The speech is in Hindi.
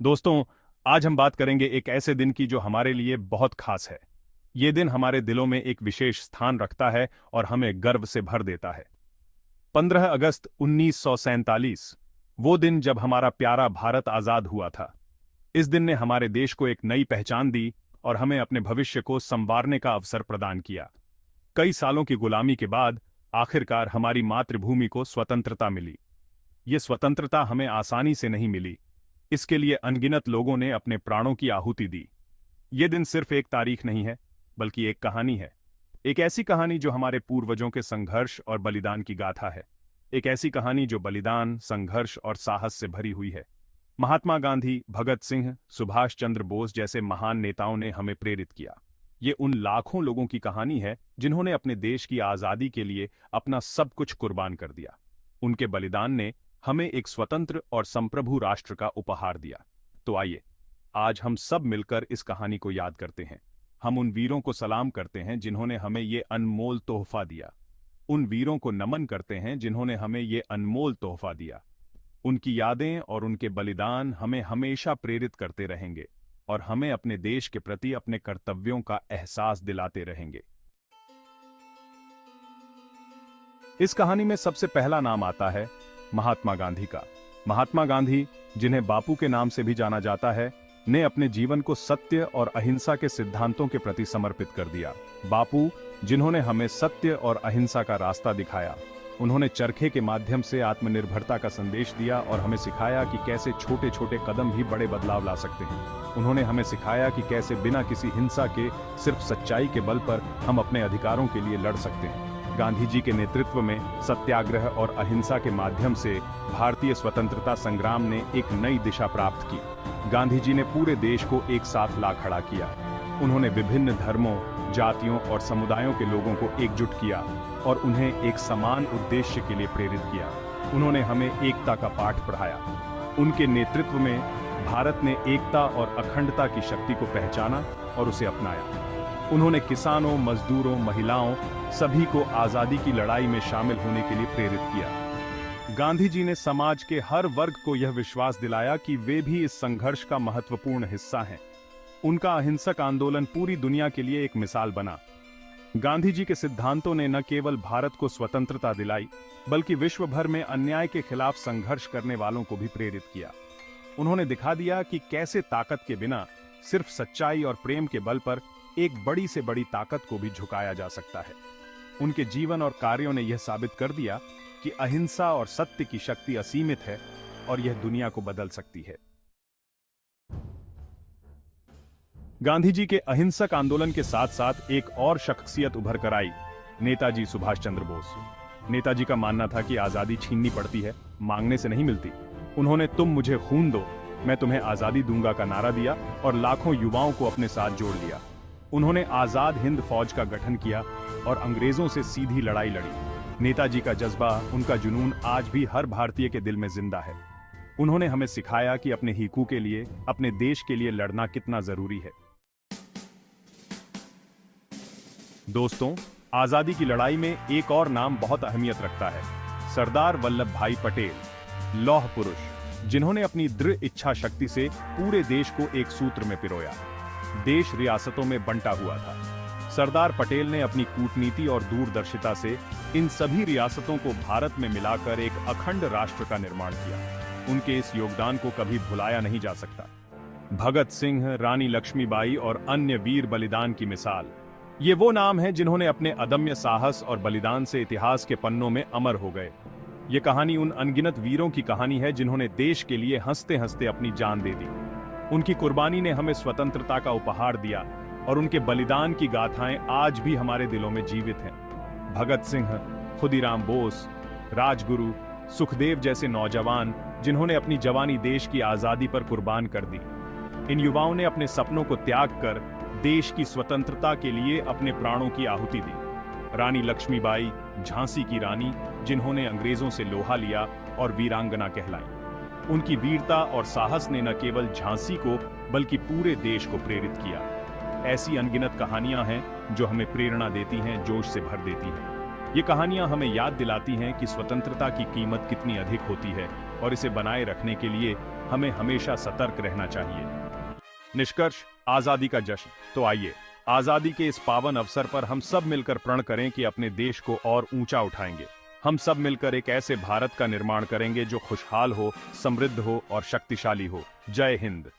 दोस्तों, आज हम बात करेंगे एक ऐसे दिन की जो हमारे लिए बहुत खास है। ये दिन हमारे दिलों में एक विशेष स्थान रखता है और हमें गर्व से भर देता है। 15 अगस्त 1947, वो दिन जब हमारा प्यारा भारत आजाद हुआ था। इस दिन ने हमारे देश को एक नई पहचान दी और हमें अपने भविष्य को संवारने का अवसर प्रदान किया। कई सालों की गुलामी के बाद आखिरकार हमारी मातृभूमि को स्वतंत्रता मिली। ये स्वतंत्रता हमें आसानी से नहीं मिली। इसके लिए अनगिनत लोगों ने अपने प्राणों की आहुति दी। ये दिन सिर्फ एक तारीख नहीं है, बल्कि एक कहानी है। एक ऐसी कहानी जो हमारे पूर्वजों के संघर्ष और बलिदान की गाथा है। एक ऐसी कहानी जो बलिदान, संघर्ष और साहस से भरी हुई है। महात्मा गांधी, भगत सिंह, सुभाष चंद्र बोस जैसे महान नेताओं ने हमें प्रेरित किया। ये उन लाखों लोगों की कहानी है जिन्होंने अपने देश की आज़ादी के लिए अपना सब कुछ कुर्बान कर दिया। उनके बलिदान ने हमें एक स्वतंत्र और संप्रभु राष्ट्र का उपहार दिया। तो आइए, आज हम सब मिलकर इस कहानी को याद करते हैं। हम उन वीरों को सलाम करते हैं जिन्होंने हमें ये अनमोल तोहफा दिया। उन वीरों को नमन करते हैं जिन्होंने हमें ये अनमोल तोहफा दिया। उनकी यादें और उनके बलिदान हमें हमेशा प्रेरित करते रहेंगे और हमें अपने देश के प्रति अपने कर्तव्यों का एहसास दिलाते रहेंगे। इस कहानी में सबसे पहला नाम आता है महात्मा गांधी का। महात्मा गांधी, जिन्हें बापू के नाम से भी जाना जाता है, ने अपने जीवन को सत्य और अहिंसा के सिद्धांतों के प्रति समर्पित कर दिया। बापू, जिन्होंने हमें सत्य और अहिंसा का रास्ता दिखाया। उन्होंने चरखे के माध्यम से आत्मनिर्भरता का संदेश दिया और हमें सिखाया कि कैसे छोटे छोटे कदम भी बड़े बदलाव ला सकते हैं। उन्होंने हमें सिखाया कि कैसे बिना किसी हिंसा के, सिर्फ सच्चाई के बल पर हम अपने अधिकारों के लिए लड़ सकते हैं। गांधी जी के नेतृत्व में सत्याग्रह और अहिंसा के माध्यम से भारतीय स्वतंत्रता संग्राम ने एक नई दिशा प्राप्त की। गांधी जी ने पूरे देश को एक साथ ला खड़ा किया। उन्होंने विभिन्न धर्मों, जातियों और समुदायों के लोगों को एकजुट किया और उन्हें एक समान उद्देश्य के लिए प्रेरित किया। उन्होंने हमें एकता का पाठ पढ़ाया। उनके नेतृत्व में भारत ने एकता और अखंडता की शक्ति को पहचाना और उसे अपनाया। उन्होंने किसानों, मजदूरों, महिलाओं, सभी को आजादी की लड़ाई में शामिल होने के लिए प्रेरित किया। गांधी जी ने समाज के हर वर्ग को यह विश्वास दिलाया कि वे भी इस संघर्ष का महत्वपूर्ण हिस्सा हैं। उनका अहिंसक आंदोलन पूरी दुनिया के लिए एक मिसाल बना। गांधी जी के सिद्धांतों ने न केवल भारत को स्वतंत्रता दिलाई, बल्कि विश्व भर में अन्याय के खिलाफ संघर्ष करने वालों को भी प्रेरित किया। उन्होंने दिखा दिया कि कैसे ताकत के बिना, सिर्फ सच्चाई और प्रेम के बल पर एक बड़ी से बड़ी ताकत को भी झुकाया जा सकता है। उनके जीवन और कार्यों ने यह साबित कर दिया कि अहिंसा और सत्य की शक्ति असीमित है और यह दुनिया को बदल सकती है। गांधी जी के अहिंसक आंदोलन के साथ साथ एक और शख्सियत उभर कर आई, नेताजी सुभाष चंद्र बोस। नेताजी का मानना था कि आजादी छीननी पड़ती है, मांगने से नहीं मिलती। उन्होंने "तुम मुझे खून दो, मैं तुम्हें आजादी दूंगा" का नारा दिया और लाखों युवाओं को अपने साथ जोड़ लिया। उन्होंने आजाद हिंद फौज का गठन किया और अंग्रेजों से सीधी लड़ाई लड़ी। नेताजी का जज्बा, उनका जुनून आज भी हर भारतीय के दिल में जिंदा है। उन्होंने हमें सिखाया कि अपने हिकू के लिए, अपने देश के लिए लड़ना कितना जरूरी है। दोस्तों, आजादी की लड़ाई में एक और नाम बहुत अहमियत रखता है, सरदार वल्लभ भाई पटेल, लौह पुरुष, जिन्होंने अपनी दृढ़ इच्छा शक्ति से पूरे देश को एक सूत्र में पिरोया। देश रियासतों में बंटा हुआ था। सरदार पटेल ने अपनी कूटनीति और दूरदर्शिता से इन सभी रियासतों को भारत में मिलाकर एक अखंड राष्ट्र का निर्माण किया। उनके इस योगदान को कभी भुलाया नहीं जा सकता। भगत सिंह, रानी लक्ष्मीबाई और अन्य वीर बलिदान की मिसाल, ये वो नाम हैं जिन्होंने अपने अदम्य साहस और बलिदान से इतिहास के पन्नों में अमर हो गए। ये कहानी उन अनगिनत वीरों की कहानी है जिन्होंने देश के लिए हंसते हंसते अपनी जान दे दी। उनकी कुर्बानी ने हमें स्वतंत्रता का उपहार दिया और उनके बलिदान की गाथाएं आज भी हमारे दिलों में जीवित हैं। भगत सिंह, खुदीराम बोस, राजगुरु, सुखदेव जैसे नौजवान जिन्होंने अपनी जवानी देश की आजादी पर कुर्बान कर दी। इन युवाओं ने अपने सपनों को त्याग कर देश की स्वतंत्रता के लिए अपने प्राणों की आहुति दी। रानी लक्ष्मीबाई, झांसी की रानी, जिन्होंने अंग्रेजों से लोहा लिया और वीरांगना कहलाई। उनकी वीरता और साहस ने न केवल झांसी को बल्कि पूरे देश को प्रेरित किया। ऐसी अनगिनत कहानियां हैं जो हमें प्रेरणा देती हैं, जोश से भर देती हैं। ये कहानियां हमें याद दिलाती हैं कि स्वतंत्रता की कीमत कितनी अधिक होती है और इसे बनाए रखने के लिए हमें हमेशा सतर्क रहना चाहिए। निष्कर्ष, आजादी का जश्न। तो आइए, आजादी के इस पावन अवसर पर हम सब मिलकर प्रण करें कि अपने देश को और ऊंचा उठाएंगे। हम सब मिलकर एक ऐसे भारत का निर्माण करेंगे जो खुशहाल हो, समृद्ध हो और शक्तिशाली हो। जय हिंद।